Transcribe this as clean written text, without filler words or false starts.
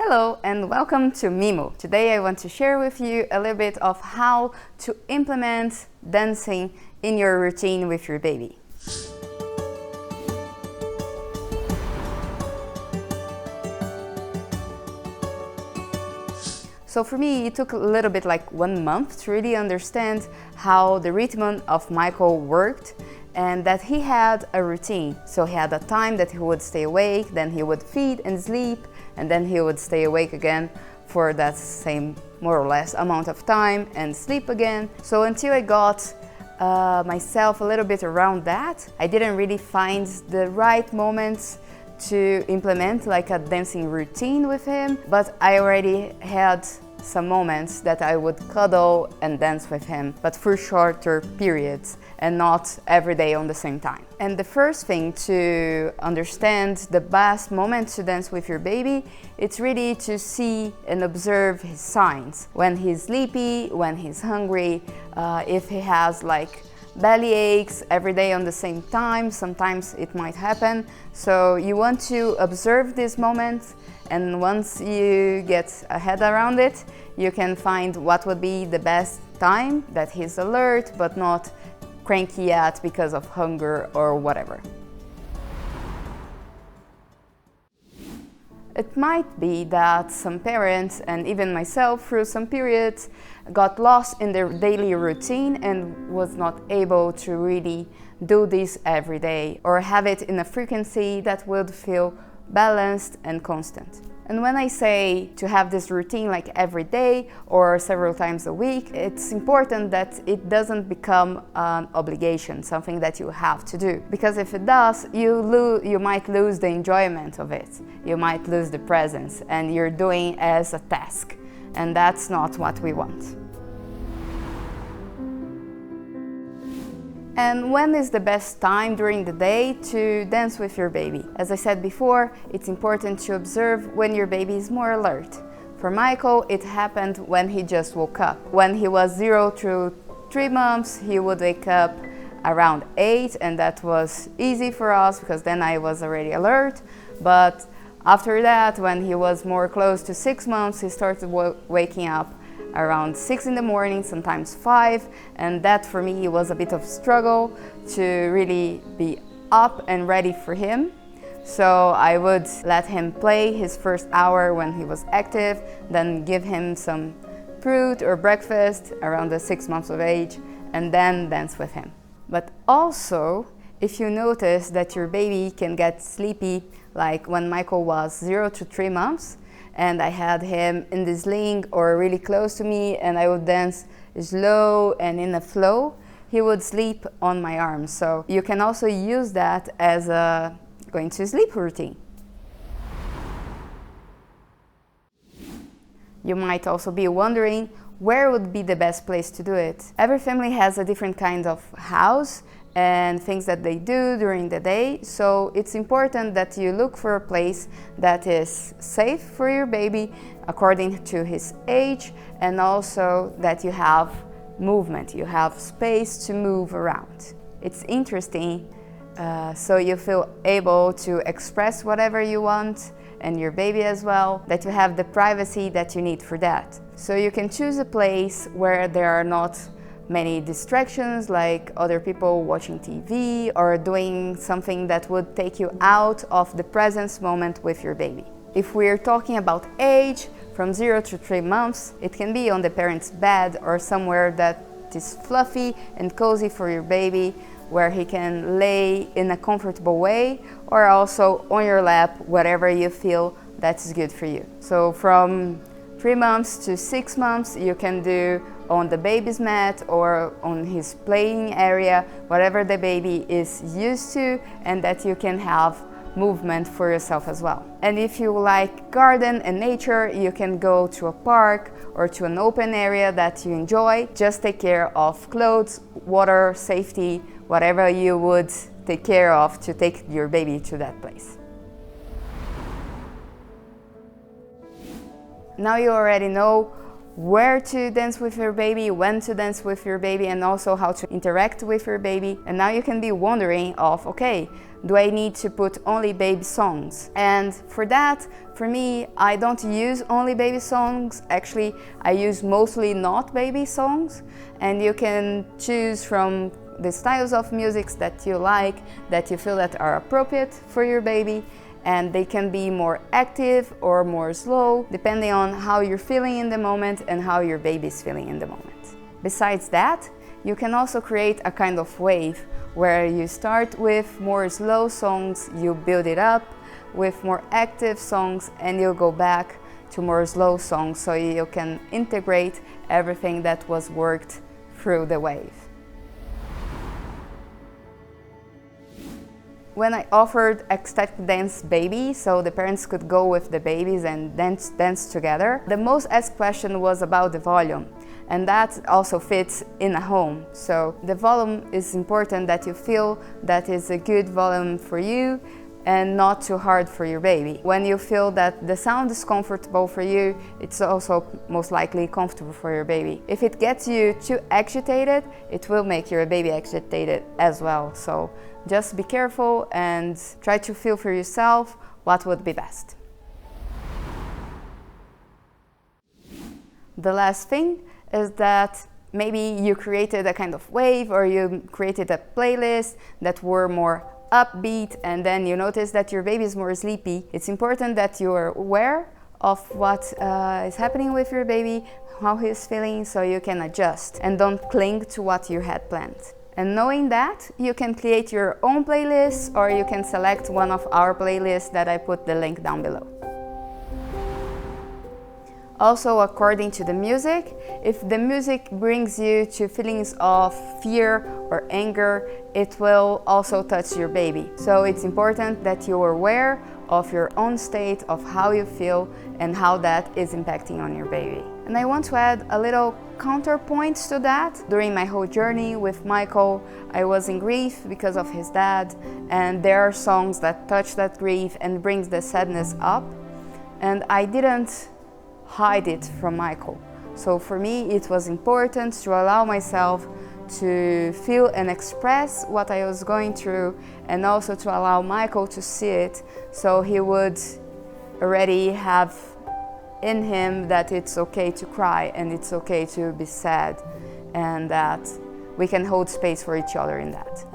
Hello and welcome to Mimo. Today I want to share with you a little bit of how to implement dancing in your routine with your baby. So for me, it took a little bit like 1 month to really understand how the rhythm of Michael worked and that he had a routine. So he had a time that he would stay awake, then he would feed and sleep, and then he would stay awake again for that same more or less amount of time and sleep again. So until I got myself a little bit around that, I didn't really find the right moments to implement like a dancing routine with him, but I already had some moments that I would cuddle and dance with him, but for shorter periods and not every day on the same time. And the first thing to understand the best moment to dance with your baby, it's really to see and observe his signs. When he's sleepy, when he's hungry, if he has like belly aches every day on the same time, sometimes it might happen. So you want to observe these moments, and once you get a head around it, you can find what would be the best time that he's alert but not cranky yet because of hunger or whatever. It might be that some parents, and even myself through some periods, got lost in their daily routine and was not able to really do this every day or have it in a frequency that would feel balanced and constant. And when I say to have this routine like every day or several times a week, it's important that it doesn't become an obligation, something that you have to do. Because if it does, you might lose the enjoyment of it. You might lose the presence, and you're doing as a task. And that's not what we want. And when is the best time during the day to dance with your baby? As I said before, it's important to observe when your baby is more alert. For Michael, it happened when he just woke up. When he was 0 to 3 months, he would wake up around 8, and that was easy for us because then I was already alert. But after that, when he was more close to 6 months, he started waking up around 6 in the morning, sometimes 5, and that for me was a bit of a struggle to really be up and ready for him. So I would let him play his first hour when he was active, then give him some fruit or breakfast around the 6 months of age, and then dance with him. But also, if you notice that your baby can get sleepy, like when Michael was 0 to 3 months, and I had him in the sling or really close to me, and I would dance slow and in a flow, he would sleep on my arms. So you can also use that as a going to sleep routine. You might also be wondering where would be the best place to do it. Every family has a different kind of house and things that they do during the day, so it's important that you look for a place that is safe for your baby according to his age, and also that you have movement, you have space to move around. It's interesting, so you feel able to express whatever you want, and your baby as well, that you have the privacy that you need for that. So you can choose a place where there are not many distractions like other people watching TV or doing something that would take you out of the presence moment with your baby. If we're talking about age, from 0 to 3 months, it can be on the parent's bed or somewhere that is fluffy and cozy for your baby, where he can lay in a comfortable way, or also on your lap, whatever you feel that's good for you. So from 3 months to 6 months, you can do on the baby's mat or on his playing area, whatever the baby is used to, and that you can have movement for yourself as well. And if you like garden and nature, you can go to a park or to an open area that you enjoy. Just take care of clothes, water, safety, whatever you would take care of to take your baby to that place. Now you already know where to dance with your baby, when to dance with your baby, and also how to interact with your baby. And now you can be wondering of, okay, do I need to put only baby songs? And for that, for me, I don't use only baby songs. Actually, I use mostly not baby songs. And you can choose from the styles of music that you like, that you feel that are appropriate for your baby. And they can be more active or more slow, depending on how you're feeling in the moment and how your baby's feeling in the moment. Besides that, you can also create a kind of wave where you start with more slow songs, you build it up with more active songs, and you go back to more slow songs so you can integrate everything that was worked through the wave. When I offered Ecstatic Dance Baby, so the parents could go with the babies and dance together, the most asked question was about the volume. And that also fits in a home. So the volume is important, that you feel that is a good volume for you and not too hard for your baby. When you feel that the sound is comfortable for you, it's also most likely comfortable for your baby. If it gets you too agitated, it will make your baby agitated as well. So just be careful and try to feel for yourself what would be best. The last thing is that maybe you created a kind of wave or you created a playlist that were more upbeat, and then you notice that your baby is more sleepy. It's important that you are aware of what is happening with your baby, how he's feeling, so you can adjust and don't cling to what you had planned. And knowing that, you can create your own playlist or you can select one of our playlists that I put the link down below. Also, according to the music, if the music brings you to feelings of fear or anger, it will also touch your baby. So it's important that you are aware of your own state, of how you feel and how that is impacting on your baby. And I want to add a little counterpoint to that. During my whole journey with Michael, I was in grief because of his dad, and there are songs that touch that grief and brings the sadness up, and I didn't hide it from Michael. So for me, it was important to allow myself to feel and express what I was going through, and also to allow Michael to see it, so he would already have in him that it's okay to cry and it's okay to be sad, and that we can hold space for each other in that.